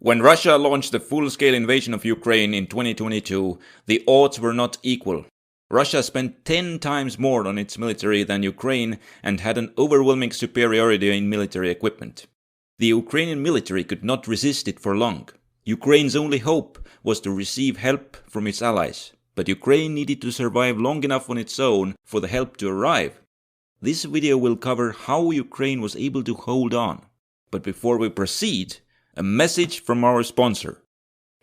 When Russia launched the full-scale invasion of Ukraine in 2022, the odds were not equal. Russia spent 10 times more on its military than Ukraine and had an overwhelming superiority in military equipment. The Ukrainian military could not resist it for long. Ukraine's only hope was to receive help from its allies, but Ukraine needed to survive long enough on its own for the help to arrive. This video will cover how Ukraine was able to hold on. But before we proceed, a message from our sponsor.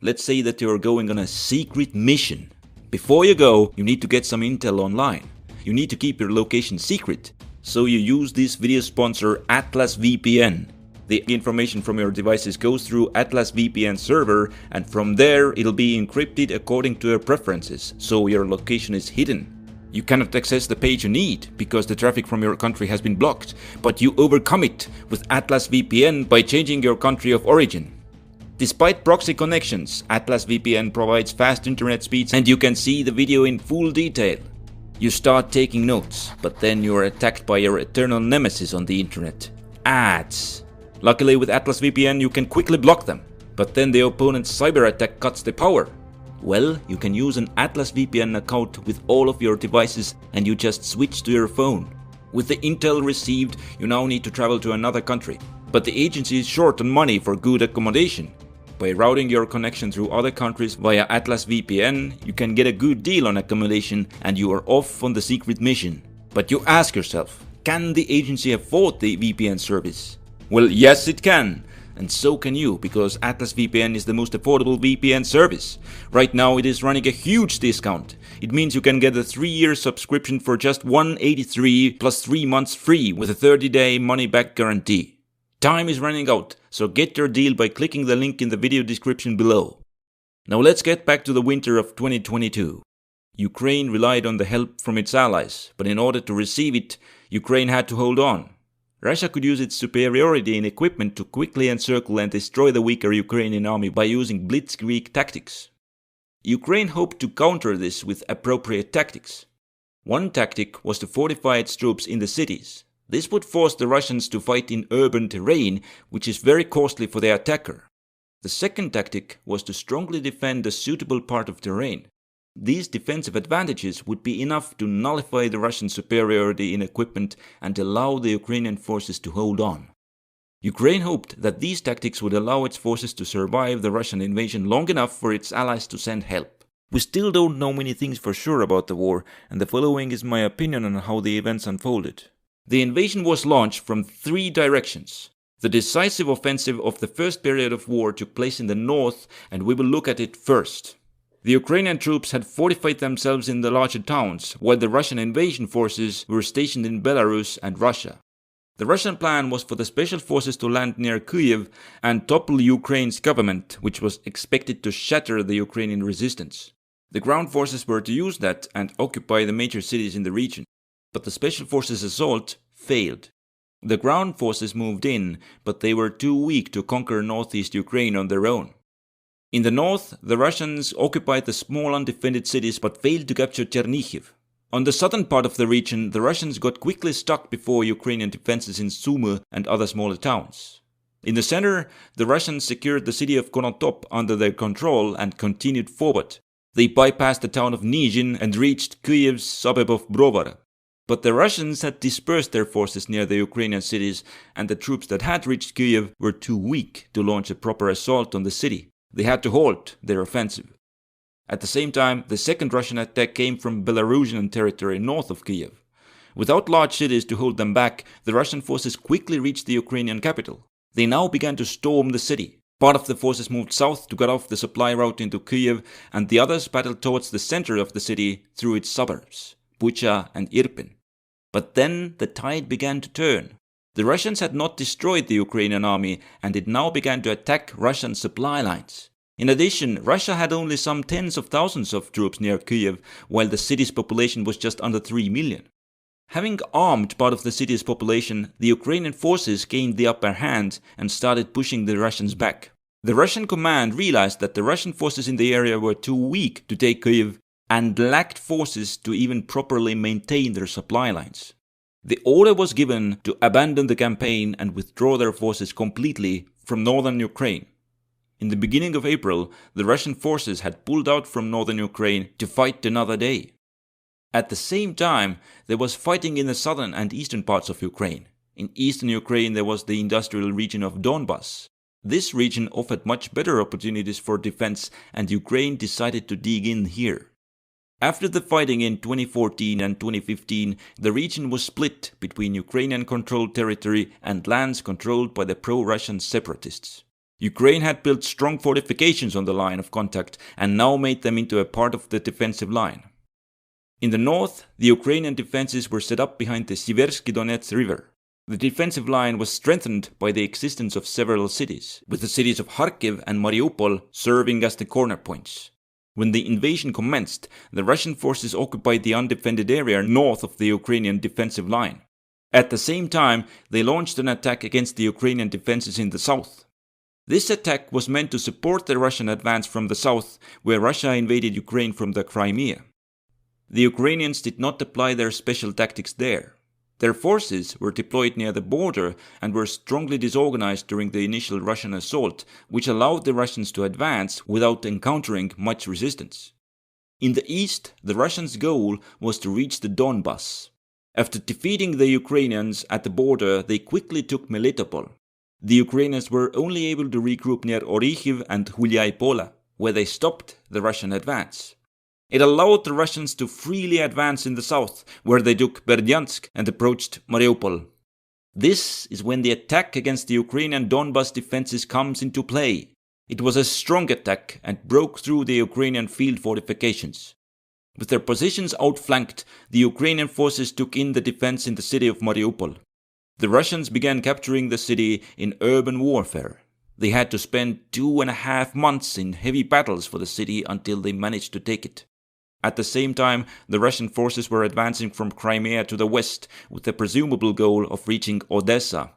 Let's say that you are going on a secret mission. Before you go, you need to get some intel online. You need to keep your location secret. So you use this video sponsor Atlas VPN. The information from your devices goes through Atlas VPN server, and from there it'll be encrypted according to your preferences, so your location is hidden. You cannot access the page you need because the traffic from your country has been blocked, but you overcome it with Atlas VPN by changing your country of origin. Despite proxy connections, Atlas VPN provides fast internet speeds and you can see the video in full detail. You start taking notes, but then you are attacked by your eternal nemesis on the internet: ads. Luckily with Atlas VPN you can quickly block them, but then the opponent's cyber attack cuts the power. Well, you can use an Atlas VPN account with all of your devices and you just switch to your phone. With the intel received, you now need to travel to another country, but the agency is short on money for good accommodation. By routing your connection through other countries via Atlas VPN, you can get a good deal on accommodation and you are off on the secret mission. But you ask yourself, can the agency afford the VPN service? Well, yes it can. And so can you, because Atlas VPN is the most affordable VPN service. Right now it is running a huge discount. It means you can get a 3-year subscription for just $183 plus 3 months free with a 30-day money-back guarantee. Time is running out, so get your deal by clicking the link in the video description below. Now let's get back to the winter of 2022. Ukraine relied on the help from its allies, but in order to receive it, Ukraine had to hold on. Russia could use its superiority in equipment to quickly encircle and destroy the weaker Ukrainian army by using blitzkrieg tactics. Ukraine hoped to counter this with appropriate tactics. One tactic was to fortify its troops in the cities. This would force the Russians to fight in urban terrain, which is very costly for the attacker. The second tactic was to strongly defend a suitable part of terrain. These defensive advantages would be enough to nullify the Russian superiority in equipment and allow the Ukrainian forces to hold on. Ukraine hoped that these tactics would allow its forces to survive the Russian invasion long enough for its allies to send help. We still don't know many things for sure about the war, and the following is my opinion on how the events unfolded. The invasion was launched from 3 directions. The decisive offensive of the first period of war took place in the north, and we will look at it first. The Ukrainian troops had fortified themselves in the larger towns, while the Russian invasion forces were stationed in Belarus and Russia. The Russian plan was for the special forces to land near Kyiv and topple Ukraine's government, which was expected to shatter the Ukrainian resistance. The ground forces were to use that and occupy the major cities in the region. But the special forces' assault failed. The ground forces moved in, but they were too weak to conquer northeast Ukraine on their own. In the north, the Russians occupied the small undefended cities but failed to capture Chernihiv. On the southern part of the region, the Russians got quickly stuck before Ukrainian defenses in Sumy and other smaller towns. In the center, the Russians secured the city of Konotop under their control and continued forward. They bypassed the town of Nizhin and reached Kyiv's suburb of Brovara. But the Russians had dispersed their forces near the Ukrainian cities, and the troops that had reached Kyiv were too weak to launch a proper assault on the city. They had to halt their offensive. At the same time, the second Russian attack came from Belarusian territory north of Kyiv. Without large cities to hold them back, the Russian forces quickly reached the Ukrainian capital. They now began to storm the city. Part of the forces moved south to cut off the supply route into Kyiv, and the others battled towards the center of the city through its suburbs, Bucha and Irpin. But then the tide began to turn. The Russians had not destroyed the Ukrainian army, and it now began to attack Russian supply lines. In addition, Russia had only some tens of thousands of troops near Kyiv, while the city's population was just under 3 million. Having armed part of the city's population, the Ukrainian forces gained the upper hand and started pushing the Russians back. The Russian command realized that the Russian forces in the area were too weak to take Kyiv and lacked forces to even properly maintain their supply lines. The order was given to abandon the campaign and withdraw their forces completely from northern Ukraine. In the beginning of April, the Russian forces had pulled out from northern Ukraine to fight another day. At the same time, there was fighting in the southern and eastern parts of Ukraine. In eastern Ukraine, there was the industrial region of Donbas. This region offered much better opportunities for defense, and Ukraine decided to dig in here. After the fighting in 2014 and 2015, the region was split between Ukrainian-controlled territory and lands controlled by the pro-Russian separatists. Ukraine had built strong fortifications on the line of contact and now made them into a part of the defensive line. In the north, the Ukrainian defenses were set up behind the Siversky Donets River. The defensive line was strengthened by the existence of several cities, with the cities of Kharkiv and Mariupol serving as the corner points. When the invasion commenced, the Russian forces occupied the undefended area north of the Ukrainian defensive line. At the same time, they launched an attack against the Ukrainian defenses in the south. This attack was meant to support the Russian advance from the south, where Russia invaded Ukraine from the Crimea. The Ukrainians did not apply their special tactics there. Their forces were deployed near the border and were strongly disorganized during the initial Russian assault, which allowed the Russians to advance without encountering much resistance. In the east, the Russians' goal was to reach the Donbas. After defeating the Ukrainians at the border, they quickly took Melitopol. The Ukrainians were only able to regroup near Orikhiv and Hulyai-Pola, where they stopped the Russian advance. It allowed the Russians to freely advance in the south, where they took Berdyansk and approached Mariupol. This is when the attack against the Ukrainian Donbas defenses comes into play. It was a strong attack and broke through the Ukrainian field fortifications. With their positions outflanked, the Ukrainian forces took in the defense in the city of Mariupol. The Russians began capturing the city in urban warfare. They had to spend 2.5 months in heavy battles for the city until they managed to take it. At the same time, the Russian forces were advancing from Crimea to the west with the presumable goal of reaching Odessa.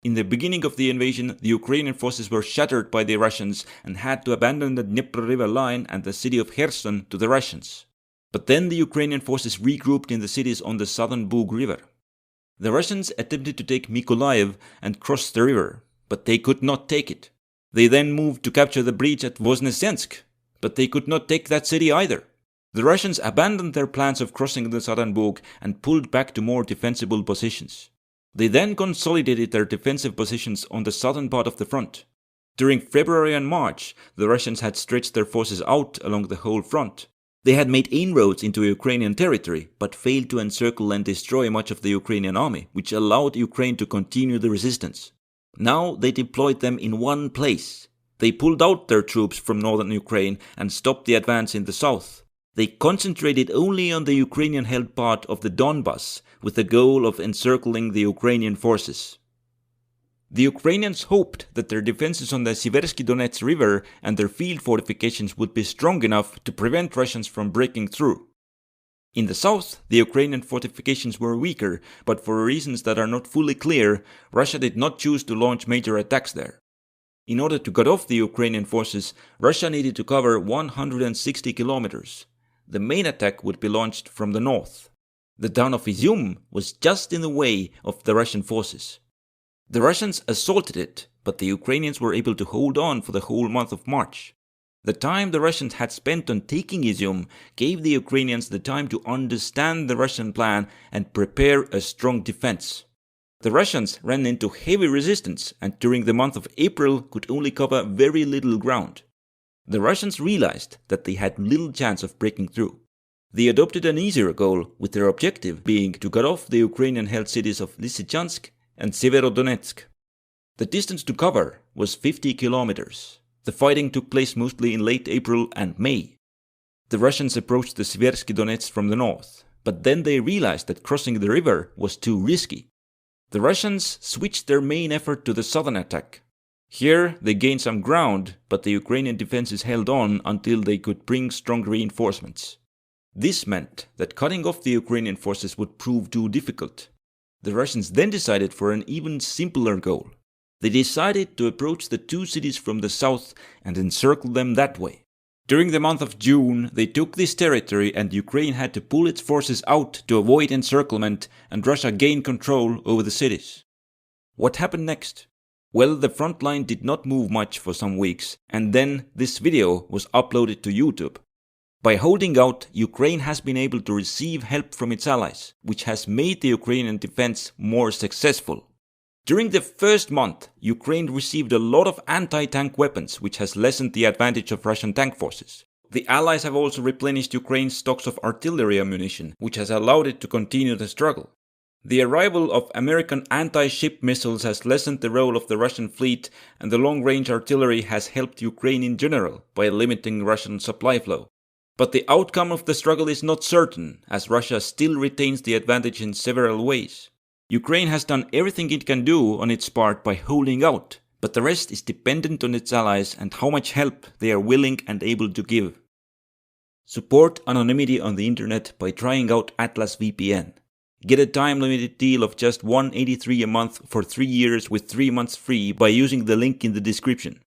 In the beginning of the invasion, the Ukrainian forces were shattered by the Russians and had to abandon the Dnieper River line and the city of Kherson to the Russians. But then the Ukrainian forces regrouped in the cities on the southern Bug River. The Russians attempted to take Mykolaiv and cross the river, but they could not take it. They then moved to capture the breach at Voznesensk, but they could not take that city either. The Russians abandoned their plans of crossing the southern Bug and pulled back to more defensible positions. They then consolidated their defensive positions on the southern part of the front. During February and March, the Russians had stretched their forces out along the whole front. They had made inroads into Ukrainian territory, but failed to encircle and destroy much of the Ukrainian army, which allowed Ukraine to continue the resistance. Now they deployed them in one place. They pulled out their troops from northern Ukraine and stopped the advance in the south. They concentrated only on the Ukrainian-held part of the Donbas, with the goal of encircling the Ukrainian forces. The Ukrainians hoped that their defenses on the Siversky Donets River and their field fortifications would be strong enough to prevent Russians from breaking through. In the south, the Ukrainian fortifications were weaker, but for reasons that are not fully clear, Russia did not choose to launch major attacks there. In order to cut off the Ukrainian forces, Russia needed to cover 160 kilometers. The main attack would be launched from the north. The town of Izium was just in the way of the Russian forces. The Russians assaulted it, but the Ukrainians were able to hold on for the whole month of March. The time the Russians had spent on taking Izium gave the Ukrainians the time to understand the Russian plan and prepare a strong defense. The Russians ran into heavy resistance and during the month of April could only cover very little ground. The Russians realized that they had little chance of breaking through. They adopted an easier goal, with their objective being to cut off the Ukrainian-held cities of Lysychansk and Severodonetsk. The distance to cover was 50 kilometers. The fighting took place mostly in late April and May. The Russians approached the Siversky Donets from the north, but then they realized that crossing the river was too risky. The Russians switched their main effort to the southern attack. Here they gained some ground, but the Ukrainian defenses held on until they could bring strong reinforcements. This meant that cutting off the Ukrainian forces would prove too difficult. The Russians then decided for an even simpler goal. They decided to approach the two cities from the south and encircle them that way. During the month of June, they took this territory and Ukraine had to pull its forces out to avoid encirclement and Russia gained control over the cities. What happened next? Well, the front line did not move much for some weeks, and then this video was uploaded to YouTube. By holding out, Ukraine has been able to receive help from its allies, which has made the Ukrainian defense more successful. During the first month, Ukraine received a lot of anti-tank weapons, which has lessened the advantage of Russian tank forces. The allies have also replenished Ukraine's stocks of artillery ammunition, which has allowed it to continue the struggle. The arrival of American anti-ship missiles has lessened the role of the Russian fleet, and the long-range artillery has helped Ukraine in general by limiting Russian supply flow. But the outcome of the struggle is not certain, as Russia still retains the advantage in several ways. Ukraine has done everything it can do on its part by holding out, but the rest is dependent on its allies and how much help they are willing and able to give. Support anonymity on the internet by trying out Atlas VPN. Get a time-limited deal of just $183 a month for 3 years with 3 months free by using the link in the description.